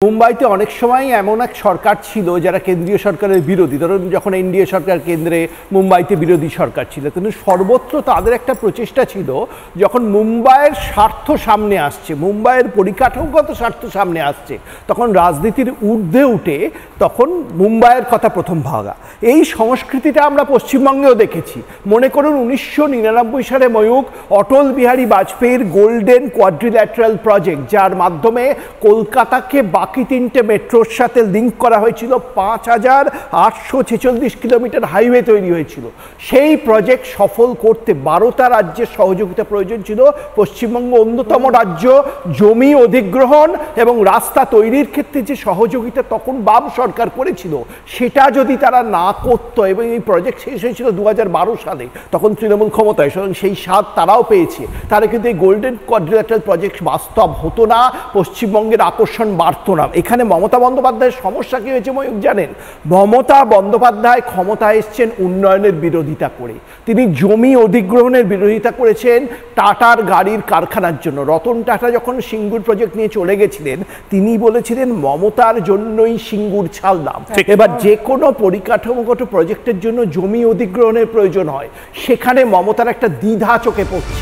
মুম্বাইতে অনেক সময় এমন এক সরকার ছিল যারা কেন্দ্রীয় সরকারের বিরোধী। ধরুন যখন এনডিএ সরকার কেন্দ্রে, মুম্বাইতে বিরোধী সরকার ছিল, কিন্তু সর্বত্র তাদের একটা প্রচেষ্টা ছিল যখন মুম্বাইয়ের স্বার্থ সামনে আসছে, মুম্বাইয়ের পরিকাঠামোগত স্বার্থ সামনে আসছে, তখন রাজনীতির ঊর্ধ্বে উঠে তখন মুম্বাইয়ের কথা প্রথম ভাগা। এই সংস্কৃতিটা আমরা পশ্চিমবঙ্গেও দেখেছি। মনে করুন 1999 সালে Mayukh Atal Bihari বাজপেয়ীর golden quadrilateral project, যার মাধ্যমে কলকাতাকে বাকি তিনটে মেট্রোর সাথে লিঙ্ক করা হয়েছিল, 5846 কিলোমিটার হাইওয়ে তৈরি হয়েছিল। সেই প্রজেক্ট সফল করতে 12টা রাজ্যের সহযোগিতা প্রয়োজন ছিল। পশ্চিমবঙ্গ অন্যতম রাজ্য। জমি অধিগ্রহণ এবং রাস্তা তৈরির ক্ষেত্রে যে সহযোগিতা তখন বাম সরকার করেছিল, সেটা যদি তারা না করতো, এবং এই প্রজেক্ট শেষ হয়েছিল 2012 সালে, তখন তৃণমূল ক্ষমতায়, সুতরাং সেই স্বাদ তারাও পেয়েছে, তারা কিন্তু এই গোল্ডেন কোয়াড্রিল্যাটারাল প্রজেক্ট বাস্তব হতো না, পশ্চিমবঙ্গের আকর্ষণ বাড়তো না। এখানে মমতা বন্দ্যোপাধ্যায়ের সমস্যা কি হয়েছে ময়ূক জানেন? মমতা বন্দ্যোপাধ্যায় ক্ষমতায় এসছেন উন্নয়নের বিরোধিতা করে। তিনি জমি অধিগ্রহণের বিরোধিতা করেছেন টাটার গাড়ির কারখানার জন্য। রতন টাটা যখন সিঙ্গুর প্রজেক্ট নিয়ে চলে গেছিলেন, তিনি বলেছিলেন মমতার জন্যই সিঙ্গুর ছাড়লাম। এবার যে কোনো পরিকাঠামোগত প্রজেক্টের জন্য জমি অধিগ্রহণের প্রয়োজন হয়, সেখানে মমতার একটা দ্বিধা চোখে পড়ছে।